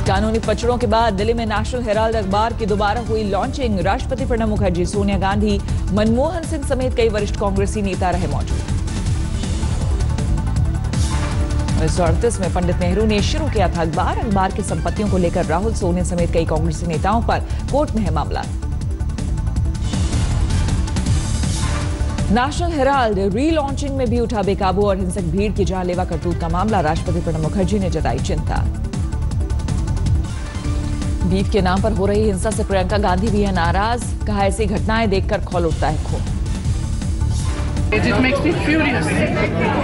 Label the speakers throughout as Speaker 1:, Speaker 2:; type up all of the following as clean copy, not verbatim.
Speaker 1: कानूनी पचड़ों के बाद दिल्ली में नेशनल हेराल्ड अखबार की दोबारा हुई लॉन्चिंग। राष्ट्रपति प्रणब मुखर्जी, सोनिया गांधी, मनमोहन सिंह समेत कई वरिष्ठ कांग्रेसी नेता रहे मौजूद। 1938 में पंडित नेहरू ने शुरू किया था अखबार की संपत्तियों को लेकर राहुल, सोनिया समेत कई कांग्रेसी नेताओं पर कोर्ट में है मामला। नेशनल हेराल्ड री-लॉन्चिंग में भी उठा बेकाबू और हिंसक भीड़ की जानलेवा करतूत का मामला। राष्ट्रपति प्रणब मुखर्जी ने जताई चिंता। बीफ के नाम पर हो रही हिंसा से प्रियंका गांधी भी है नाराज। कहा, ऐसी घटनाएं देखकर खौल उठता है खून।
Speaker 2: It makes me furious.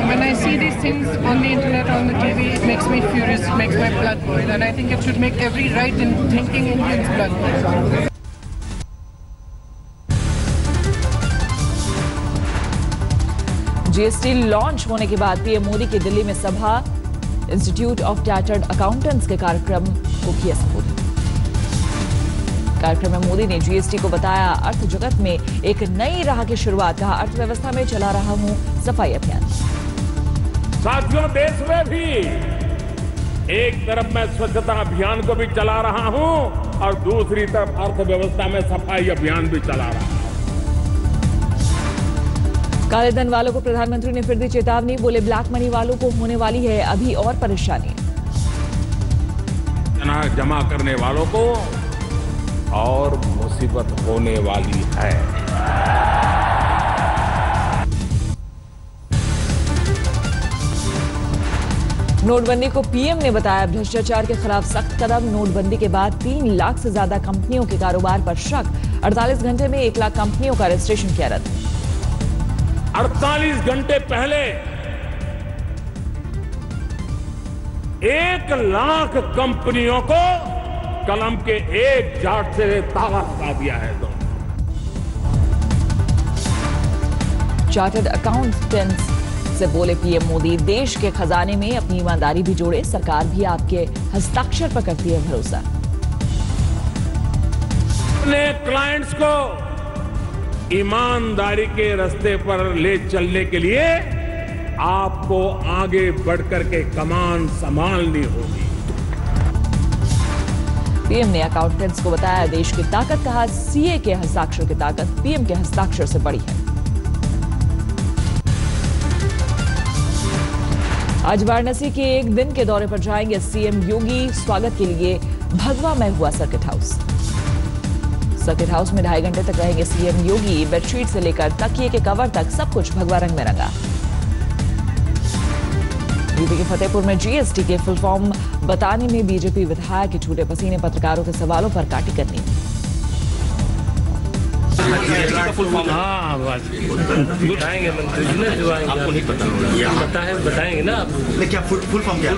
Speaker 2: When I see these things on the internet, on the TV, it makes me furious, it makes my blood boil, and I think it should make every right and thinking Indian's blood boil.
Speaker 1: GST launch होने के बाद PM Modi की दिल्ली में सभा। Institute of chartered accountants के कार्यक्रम को किया संबोधित। कार्यक्रम में मोदी ने जीएसटी को बताया अर्थ जगत में एक नई राह की शुरुआत। कहा, अर्थव्यवस्था में चला रहा हूं सफाई अभियान।
Speaker 3: साथियों, देश में भी एक तरफ मैं स्वच्छता अभियान को भी चला रहा हूं और दूसरी तरफ अर्थव्यवस्था में सफाई अभियान भी चला रहा हूं।
Speaker 1: काले धन वालों को प्रधानमंत्री ने फिर दी चेतावनी। बोले, ब्लैक मनी वालों को होने वाली है अभी और परेशानी।
Speaker 3: जमा करने वालों को और मुसीबत होने वाली है।
Speaker 1: नोटबंदी को पीएम ने बताया भ्रष्टाचार के खिलाफ सख्त कदम। नोटबंदी के बाद 3 लाख से ज्यादा कंपनियों के कारोबार पर शक। 48 घंटे में 1 लाख कंपनियों का रजिस्ट्रेशन किया रद्द।
Speaker 3: 48 घंटे पहले 1 लाख कंपनियों को कलम के एक जाट से ताला लगा दिया है। तो
Speaker 1: चार्टर्ड अकाउंटेंट्स से बोले पीएम मोदी, देश के खजाने में अपनी ईमानदारी भी जोड़े। सरकार भी आपके हस्ताक्षर पर करती है भरोसा।
Speaker 3: अपने क्लाइंट्स को ईमानदारी के रास्ते पर ले चलने के लिए आपको आगे बढ़कर के कमान संभालनी होगी।
Speaker 1: पीएम ने अकाउंटेंट्स को बताया देश की ताकत। कहा, सीए के हस्ताक्षर की ताकत पीएम के हस्ताक्षर से बड़ी है। आज वाराणसी के एक दिन के दौरे पर जाएंगे सीएम योगी। स्वागत के लिए भगवा में हुआ सर्किट हाउस। सर्किट हाउस में 2.5 घंटे तक रहेंगे सीएम योगी। बेडशीट से लेकर तकिए के कवर तक सब कुछ भगवा रंग में रंगा। यूपी के फतेहपुर में जीएसटी के फुल फॉर्म बताने में बीजेपी विधायक के छूटे पसीने। पत्रकारों के सवालों पर काटी करनी।
Speaker 4: बताएंगे मंत्री जी ने, जो आपको नहीं पता बताएंगे ना आप।
Speaker 5: क्या फुल फॉर्म क्या?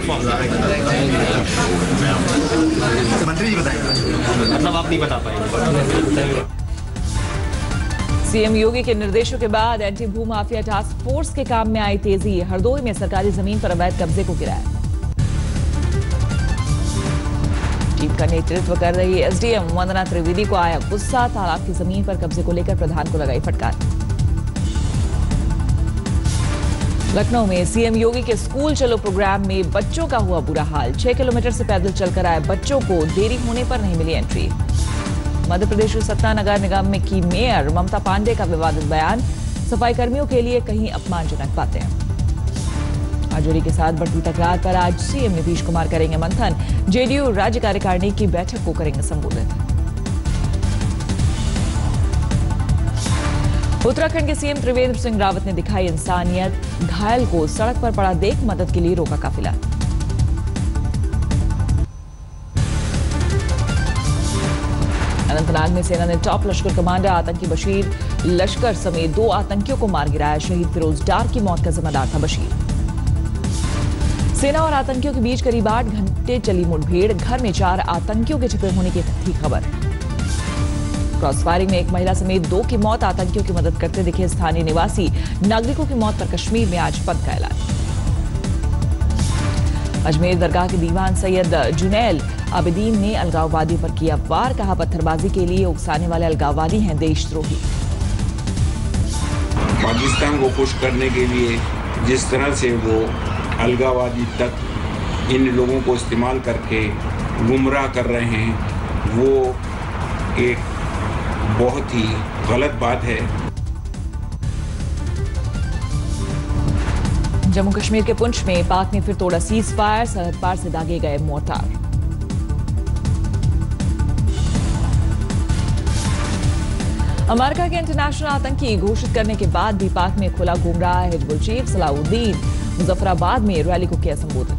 Speaker 5: मंत्री जी बताएंगे,
Speaker 4: मतलब आप नहीं बता पाएंगे।
Speaker 1: सीएम योगी के निर्देशों के बाद एंटी भू माफिया टास्क फोर्स के काम में आई तेजी। हरदोई में सरकारी जमीन पर अवैध कब्जे को गिराया। टीम का नेतृत्व कर रही एसडीएम वंदना त्रिवेदी को आया गुस्सा। तालाब की जमीन पर कब्जे को लेकर प्रधान को लगाई फटकार। लखनऊ में सीएम योगी के स्कूल चलो प्रोग्राम में बच्चों का हुआ बुरा हाल। 6 किलोमीटर से पैदल चलकर आए बच्चों को देरी होने पर नहीं मिली एंट्री। मध्य प्रदेश के सतना नगर निगम में की मेयर ममता पांडे का विवादित बयान। सफाई कर्मियों के लिए कहीं अपमानजनक बातें। आरजेडी के साथ बढ़ती तकरार पर आज सीएम नीतीश कुमार करेंगे मंथन। जेडीयू राज्य कार्यकारिणी की बैठक को करेंगे संबोधित। उत्तराखंड के सीएम त्रिवेंद्र सिंह रावत ने दिखाई इंसानियत। घायल को सड़क पर पड़ा देख मदद के लिए रोका काफिला। अनंतनाग में सेना ने टॉप लश्कर कमांडर आतंकी बशीर लश्कर समेत 2 आतंकियों को मार गिराया। शहीद फिरोज डार की मौत का जिम्मेदार था बशीर। सेना और आतंकियों के बीच करीब 8 घंटे चली मुठभेड़। घर में 4 आतंकियों के छिपे होने की थी खबर। क्रॉस फायरिंग में एक महिला समेत 2 की मौत। आतंकियों की मदद करते दिखे स्थानीय निवासी। नागरिकों की मौत पर कश्मीर में आज बंद का ऐलान। अजमेर दरगाह के दीवान सैयद जुनैल आबिदीन ने अलगाववादी पर किया वार। कहा, पत्थरबाजी के लिए उकसाने वाले अलगाववादी हैं देशद्रोही।
Speaker 6: पाकिस्तान को खुश करने के लिए जिस तरह से वो अलगाववादी तक इन लोगों को इस्तेमाल करके गुमराह कर रहे हैं वो एक बहुत ही गलत बात है।
Speaker 1: जम्मू कश्मीर के पुंछ में पाक ने फिर तोड़ा सीज फायर, सरहद पार से दागे गए मोर्टार। अमेरिका के इंटरनेशनल आतंकी घोषित करने के बाद भी पाक में खुला घूम रहा है हिजबुल चीफ सलाउद्दीन। मुजफ्फराबाद में रैली को किया संबोधित।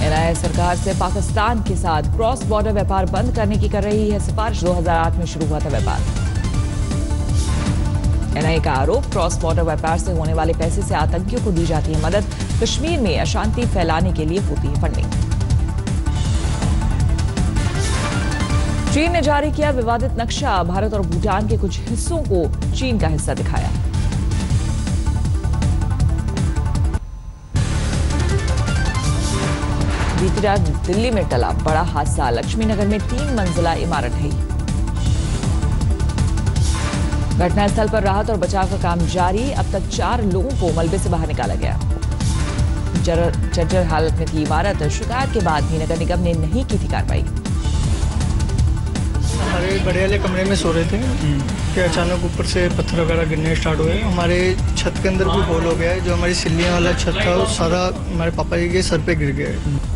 Speaker 1: एनआईए सरकार से पाकिस्तान के साथ क्रॉस बॉर्डर व्यापार बंद करने की कर रही है सिफारिश। 2008 में शुरू हुआ था व्यापार। एनआईए का आरोप, क्रॉस बॉर्डर व्यापार से होने वाले पैसे से आतंकियों को दी जाती है मदद, कश्मीर में अशांति फैलाने के लिए होती है फंडिंग। चीन ने जारी किया विवादित नक्शा, भारत और भूटान के कुछ हिस्सों को चीन का हिस्सा दिखाया। बीती रात दिल्ली में टला बड़ा हादसा, लक्ष्मीनगर में 3 मंजिला इमारत ढही। घटनास्थल पर राहत और बचाव का काम जारी, अब तक 4 लोगों को मलबे से बाहर निकाला गया। जर्जर हालत में थी इमारत, शिकायत के बाद भी नगर निगम ने नहीं की थी कार्रवाई।
Speaker 7: हमारे बड़े वाले कमरे में सो रहे थे कि अचानक ऊपर से पत्थर वगैरह गिरने स्टार्ट हुए। हमारे छत के अंदर भी होल हो गया है, जो हमारी सिल्लियाँ वाला छत था वो सारा हमारे पापा जी के सर पे गिर गया है।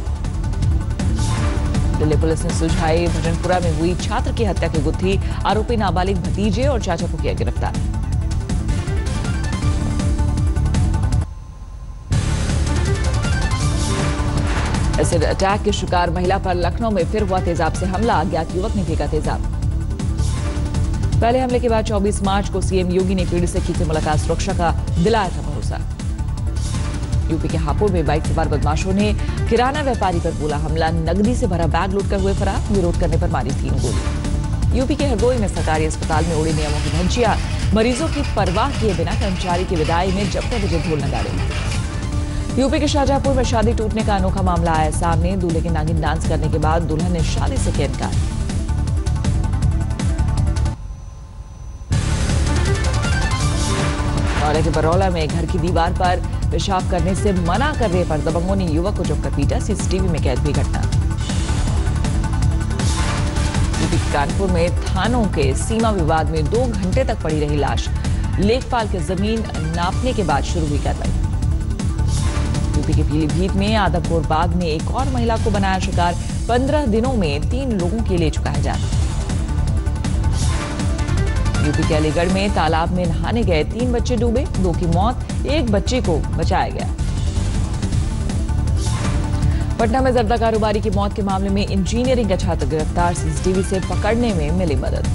Speaker 1: दिल्ली पुलिस ने सुलझाई भजनपुरा में हुई छात्र की हत्या की गुत्थी, आरोपी नाबालिग भतीजे और चाचा को किया गिरफ्तार। एसिड अटैक के शिकार महिला पर लखनऊ में फिर हुआ तेजाब से हमला, अज्ञात युवक ने फेंका तेजाब। पहले हमले के बाद 24 मार्च को सीएम योगी ने पीड़ित से की थी मुलाकात, सुरक्षा का दिलाया था भरोसा। यूपी के हापुड़ में बाइक सवार बदमाशों ने किराना व्यापारी पर बोला हमला, नकदी से भरा बैग लूटकर हुए फरार, विरोध करने पर मारी 3 गोली। यूपी के हरदोई में सरकारी अस्पताल में उड़ी नियमों की धज्जियां, मरीजों की परवाह किए बिना कर्मचारी की विदाई में जबते बजे ढोल नगाड़े। यूपी के शाहजहांपुर में शादी टूटने का अनोखा मामला आया सामने, दूल्हे के नागिन डांस करने के बाद दुल्हन ने शादी से किया इनकार। नौले के बरौला में घर की दीवार पर पेशाब करने से मना करने पर दबंगों ने युवक को जमकर पीटा, सीसीटीवी में कैद हुई घटना। यूपी के कानपुर में थानों के सीमा विवाद में 2 घंटे तक पड़ी रही लाश, लेखपाल के जमीन नापने के बाद शुरू हुई कार्रवाई। यूपी के पीलीभीत में आदमपुर बाग ने एक और महिला को बनाया शिकार, 15 दिनों में 3 लोगों के ले चुका है जान। यूपी के अलीगढ़ में तालाब में नहाने गए 3 बच्चे डूबे, 2 की मौत, 1 बच्चे को बचाया गया। पटना में जर्दा कारोबारी की मौत के मामले में इंजीनियरिंग का छात्र गिरफ्तार, सीसीटीवी से पकड़ने में मिली मदद।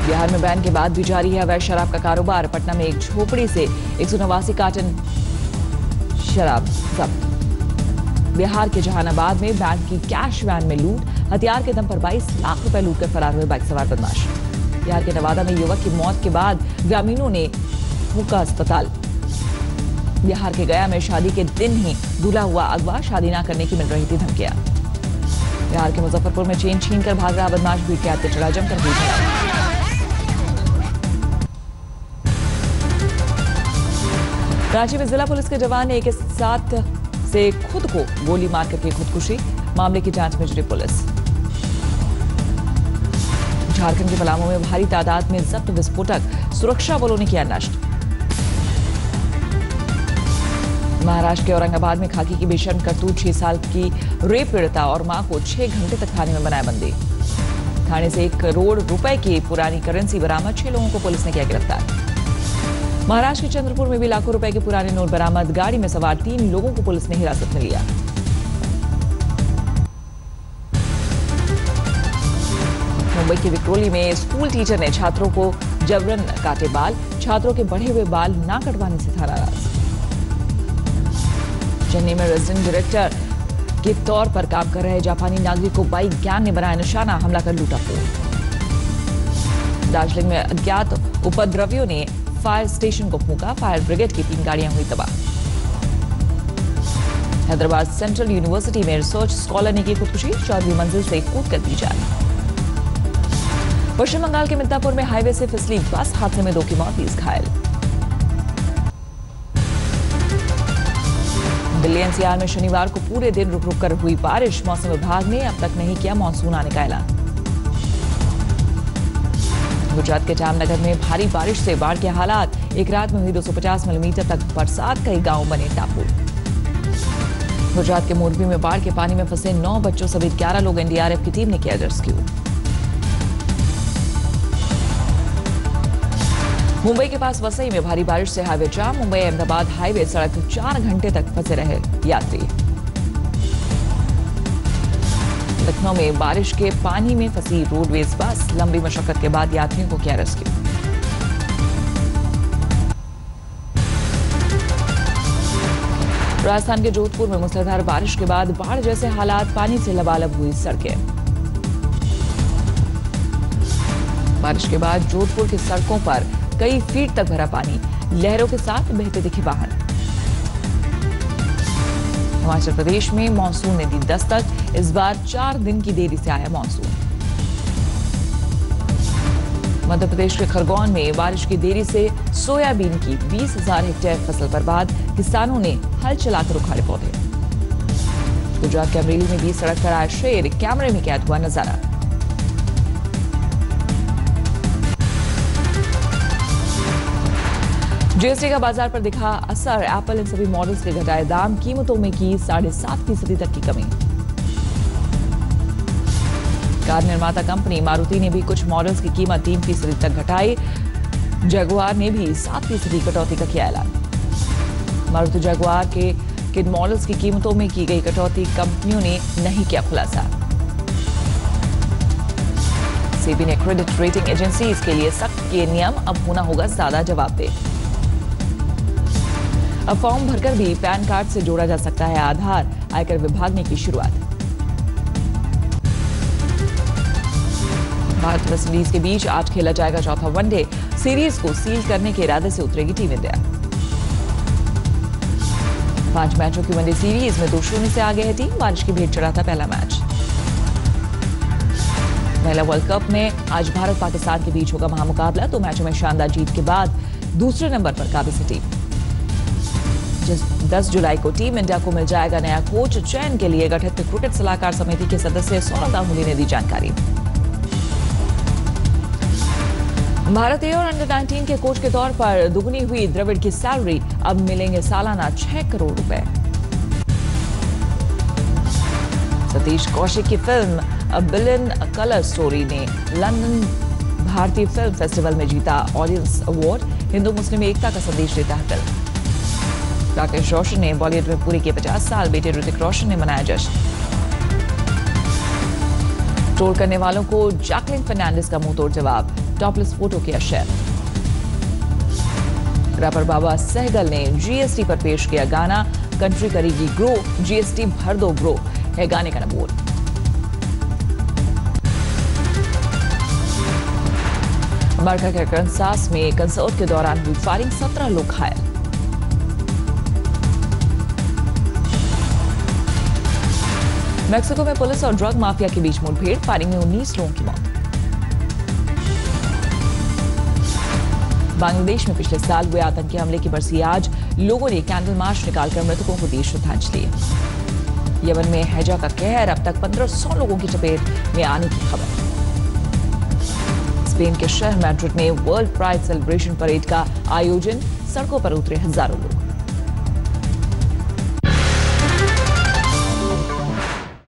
Speaker 1: बिहार में बैन के बाद भी जारी है अवैध शराब का कारोबार, पटना में एक झोपड़ी से 189 कार्टन शराब जब्त। बिहार के जहानाबाद में बैंक की कैश वैन में लूट, हथियार के दम पर 22 लाख रुपए लूटकर फरार हुए बाइक सवार बदमाश। बिहार के नवादा में युवक की मौत के बाद ग्रामीणों ने फूका अस्पताल। बिहार के गया में शादी के दिन ही दूल्हा हुआ अगवा, शादी न करने की मिल रही थी धमकियां। बिहार के मुजफ्फरपुर में चेन छीनकर भाग रहा बदमाश, भीड़ के हाथ चढ़ा जमकर हुई झड़प। रांची में जिला पुलिस के जवान ने एक साथ से खुद को गोली मारकर की खुदकुशी, मामले की जांच में जुटी पुलिस। झारखंड के पलामू में भारी तादाद में जब्त विस्फोटक, सुरक्षा बलों ने किया नष्ट। महाराष्ट्र के औरंगाबाद में खाकी की भीषण करतूत, 6 साल की रेप पीड़िता और मां को 6 घंटे तक थाने में बनाया बंदी। थाने से 1 करोड़ रुपए की पुरानी करेंसी बरामद, 6 लोगों को पुलिस ने किया गिरफ्तार। महाराष्ट्र के चंद्रपुर में भी लाखों रुपए के पुराने नोट बरामद, गाड़ी में सवार 3 लोगों को पुलिस ने हिरासत में लिया। मुंबई के विक्रोली में स्कूल टीचर ने छात्रों को जबरन काटे बाल, छात्रों के बढ़े हुए बाल ना कटवाने से था नाराज। चेन्नई में रेजिडेंट डायरेक्टर के तौर पर काम कर रहे जापानी नागरिक को बाइक गैंग ने बनाया निशाना, हमला कर लूटा फोड़। दार्जिलिंग में अज्ञात उपद्रवियों ने फायर स्टेशन को फूंका, फायर ब्रिगेड की 3 गाड़ियां हुई तबाह। हैदराबाद सेंट्रल यूनिवर्सिटी में रिसर्च स्कॉलर ने की खुदकुशी, 14वीं मंजिल से कूद कर दी जान। पश्चिम बंगाल के मिदनापुर में हाईवे से फिसली बस हादसे में 2 की मौत, 30 घायल। दिल्ली एनसीआर में शनिवार को पूरे दिन रुक रुक कर हुई बारिश। मौसम विभाग ने अब तक नहीं किया मानसून आने का ऐलान। गुजरात के जामनगर में भारी बारिश से बाढ़ के हालात। एक रात में हुई 250 मिलीमीटर तक बरसात। कई गांव बने टापू। गुजरात के मोरबी में बाढ़ के पानी में फंसे 9 बच्चों समेत 11 लोग। एनडीआरएफ की टीम ने किया रेस्क्यू। मुंबई के पास वसई में भारी बारिश से हाईवे जाम। मुंबई अहमदाबाद हाईवे सड़क 4 घंटे तक फंसे रहे यात्री। लखनऊ में बारिश के पानी में फंसी रोडवेज बस। लंबी मशक्कत के बाद यात्रियों को किया रेस्क्यू। राजस्थान के जोधपुर में मूसलाधार बारिश के बाद बाढ़ जैसे हालात। पानी से लबालब हुई सड़कें। बारिश के बाद जोधपुर की सड़कों पर कई फीट तक भरा पानी। लहरों के साथ बहते दिखे वाहन। हिमाचल प्रदेश में मानसून ने दी दस्तक। इस बार 4 दिन की देरी से आया मानसून। मध्य प्रदेश के खरगोन में बारिश की देरी से सोयाबीन की 20,000 हेक्टेयर फसल बर्बाद। किसानों ने हल चलाकर उखाड़े पौधे। गुजरात के अमरेली में भी सड़क पर आया शेर। कैमरे में कैद हुआ नजारा। जीएसटी का बाजार पर दिखा असर। एप्पल इन सभी मॉडल्स के घटाए दाम। कीमतों में की 7.5% तक की कमी। कार निर्माता कंपनी मारुति ने भी कुछ मॉडल्स की कीमत 3% तक घटाई। जगुआर ने भी 7% कटौती का किया ऐलान। मारुति जगुआर के किन मॉडल्स की कीमतों में की गई कटौती कंपनियों ने नहीं किया खुलासा। सेबी ने क्रेडिट रेटिंग एजेंसीज के लिए सख्त किए नियम। अब होना होगा ज्यादा जवाबदेह। अब फॉर्म भरकर भी पैन कार्ड से जोड़ा जा सकता है आधार। आयकर विभाग ने की शुरुआत। भारत वेस्ट इंडीज के बीच आज खेला जाएगा चौथा वनडे। सीरीज को सील करने के इरादे से उतरेगी टीम इंडिया। 5 मैचों की वनडे सीरीज में 2-0 से आगे है टीम। बारिश की भेंट चढ़ा था पहला मैच। महिला वर्ल्ड कप में आज भारत पाकिस्तान के बीच होगा महामुकाबला। 2 मैचों में शानदार जीत के बाद दूसरे नंबर पर काबिज है टीम। 10 जुलाई को टीम इंडिया को मिल जाएगा नया कोच। चयन के लिए गठित क्रिकेट सलाहकार समिति के सदस्य सौरभ गांगुली ने दी जानकारी। भारतीय और अंडर 19 के कोच के तौर पर दुगनी हुई द्रविड़ की सैलरी। अब मिलेंगे सालाना 6 करोड़ रुपए। सतीश कौशिक की film a billion colour story ने लंदन भारतीय फिल्म फेस्टिवल में जीता ऑडियंस अवार्ड। हिंदू मुस्लिम एकता का संदेश देता है फिल्म। राकेश रोशन ने बॉलीवुड में पूरे किए 50 साल। बेटे ऋतिक रोशन ने मनाया जश्न। ट्रोल करने वालों को जैकलिन फर्नांडिस का मुंहतोड़ जवाब। टॉपलेस फोटो किया शेयर। रैपर बाबा सहगल ने जीएसटी पर पेश किया गाना। कंट्री करेगी ग्रो, जीएसटी भर दो ब्रो है गाने का नमूर। अमेरिका के कैंसास में कंसर्ट के दौरान हुई फायरिंग। 17 लोग घायल। मेक्सिको में पुलिस और ड्रग माफिया के बीच मुठभेड़। फायरिंग में 19 लोगों की मौत। बांग्लादेश में पिछले साल हुए आतंकी हमले की बरसी आज। लोगों ने कैंडल मार्च निकालकर मृतकों को दी श्रद्धांजलि। यमन में हैजा का कहर। अब तक 1500 लोगों की चपेट में आने की खबर। स्पेन के शहर मैड्रिड में वर्ल्ड प्राइड सेलिब्रेशन परेड का आयोजन। सड़कों पर उतरे हजारों लोग।